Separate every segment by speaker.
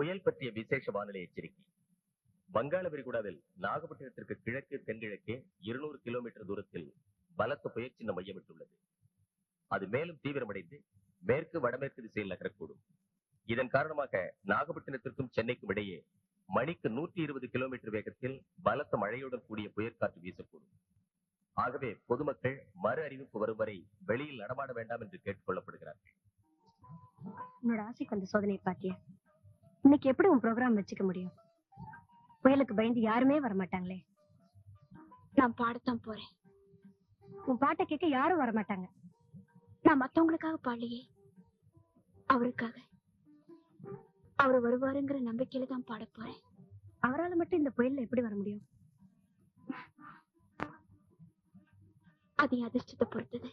Speaker 1: புயல் பற்றிய விசேஷ வானிலை எச்சரிக்கை. வங்காள விரிகுடாவில் நாகப்பட்டினத்திற்கு கிழக்கு தென்கிழக்கே 200 கிலோமீட்டர் தூரத்தில் பலத்த புயல் சின்னம் மையமிட்டுள்ளது. அது மேலும் தீவிரமடைந்து மேற்கு வடமேற்கு திசையில் நகரக்கூடும். இதன் காரணமாக நாகப்பட்டினத்திற்கும் சென்னைக்கும் இடையே மணிக்கு 120 கிலோமீட்டர் வேகத்தில் பலத்த மழையுடன் கூடிய புயற்காற்று வீசக்கூடும். ஆகவே பொதுமக்கள் மறு அறிவிப்பு வரும் வரை வெளியில் நடமாட வேண்டாம் என்று கேட்டுக் கொள்ளப்படுகிறார்கள்.
Speaker 2: உன்னோட ஆசைக்கு வந்த சோதனை பாத்தியா? இன்னைக்கு எப்படி உன் ப்ரோக்ராம் வச்சுக்க முடியும்? புயலுக்கு பயந்து யாருமே வரமாட்டாங்களே.
Speaker 3: நான் பாடத்தான் போறேன்.
Speaker 2: உன் பாட்டை கேட்க யாரும் வரமாட்டாங்க.
Speaker 3: நான் மத்தவங்களுக்காக பாடலையே, அவருக்காக. அவர் வருவாருங்கிற நம்பிக்கையில தான் பாட போறேன்.
Speaker 2: அவரால் மட்டும் இந்த புயல்ல எப்படி வர முடியும்?
Speaker 3: அது என் அதிர்ஷ்டத்தை பொறுத்தது.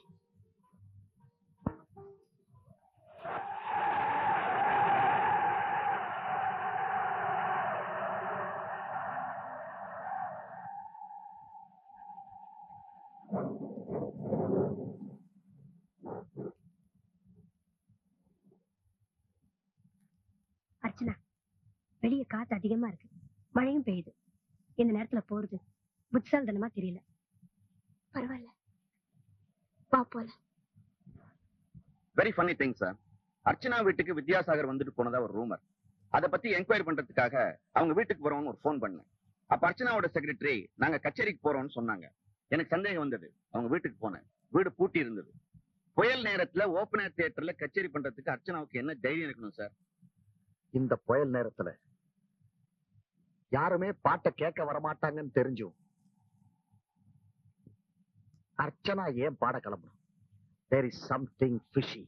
Speaker 2: அர்ச்சனா, வெளியே காத்து அதிகமா இருக்கு, மழையும் பெய்யுது. இந்த நேரத்துல போறது புத்திசாலித்தனமா தெரியல.
Speaker 3: பரவாயில்ல, வா போலாம்.
Speaker 4: Very funny thing sir. Archana வீட்டுக்கு வித்யாசாகர் வந்துட்டு போனதா ஒரு ரூமர். அதை பத்தி என்கொயரி பண்றதுக்காக அவங்க வீட்டுக்கு போறோம்னு ஒரு போன் பண்ணேன். அப்ப அர்ச்சனாவோட செக்ரட்டரி நாங்க கச்சேரிக்கு போறோம்னு சொன்னாங்க. எனக்கு சந்தேகம் வந்தது. அவங்க வீட்டுக்கு போனேன். வீடு பூட்டி இருந்தது. புயல் நேரத்துல ஓபன் ஏர் தியேட்டர்ல கச்சேரி பண்றதுக்கு அர்ச்சனாவுக்கு என்ன தைரியம் இருக்கணும் சார்?
Speaker 5: இந்த புயல் நேரத்துல யாருமே பாட்டை கேட்க வரமாட்டாங்கன்னு தெரிஞ்சும் அர்ச்சனா ஏன் பாட கிளம்பணும்? There is something fishy.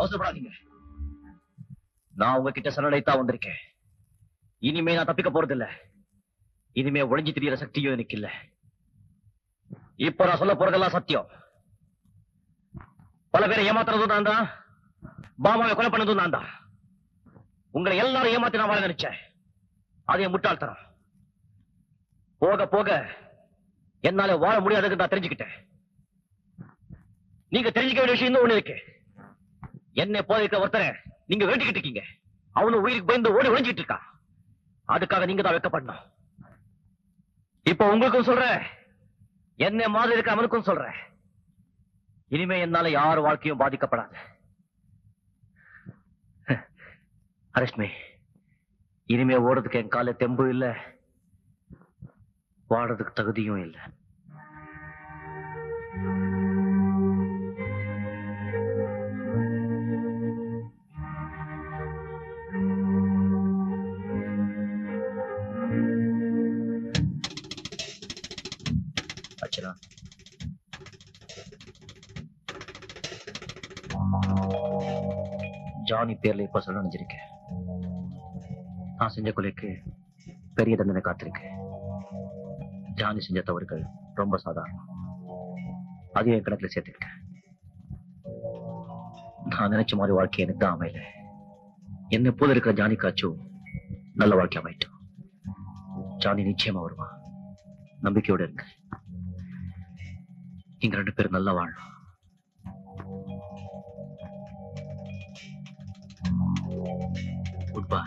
Speaker 5: அவசரப்படாதீங்க. நான் உங்ககிட்ட சரணடைத்தான் வந்திருக்கேன். இனிமே நான் தப்பிக்க போறதில்ல. இனிமே ஒளிஞ்சு திரியற சக்தியும் எனக்கு இல்ல. இப்ப நான் சொல்ல போறதெல்லாம் சத்தியம். பல பேரை ஏமாத்துறதும் நான் தான், பாமாவை கொலை பண்ணதும் நான் தான். உங்களை எல்லாரும் ஏமாத்தி நான் வாழ நினைச்சேன். அது என் முட்டாள்தனம். போக போக என்னால வாழ முடியாதுன்னு நான் தெரிஞ்சுக்கிட்டேன். நீங்க தெரிஞ்சுக்க வேண்டிய விஷயம் ஒண்ணு இருக்கு. என்ன போதைக்க ஒருத்தரை நீங்க வேண்டிக்கிட்டு இருக்கீங்க. அவனு உயிருக்கு பயந்து ஓடி ஒழிஞ்சிட்டு இருக்கான். அதுக்காக நீங்க தான் வெட்கப்படணும். இப்ப உங்களுக்கும் சொல்றேன், என்ன மாதிரி இருக்க அவனுக்கும் சொல்றேன். இனிமே என்னால யார் வாழ்க்கையும் பாதிக்கப்படாது. அரஷ்மி, இனிமே ஓடுறதுக்கு என் கால தெம்பு இல்ல, வாடுறதுக்கு தகுதியும் இல்லை. அர்ச்சனா, ஜானி பேர்ல இப்ப சொல்ல நினைச்சிருக்கேன். நான் செஞ்ச கொலைக்கு பெரிய தண்டனை காத்திருக்கு. ஜானி செஞ்ச தவறுகள் ரொம்ப சாதாரணம். அதையும் என் கணக்குல சேர்த்திருக்கேன். நான் நினைச்ச மாதிரி வாழ்க்கை எனக்கு தான் அமையல. என்ன போல இருக்கிற ஜானிக்காச்சும் நல்ல வாழ்க்கை அமையட்டும். ஜானி நிச்சயமா வருவான். நம்பிக்கையோட இருங்க. நீங்க ரெண்டு பேரும் நல்லா வாழணும். Good bye.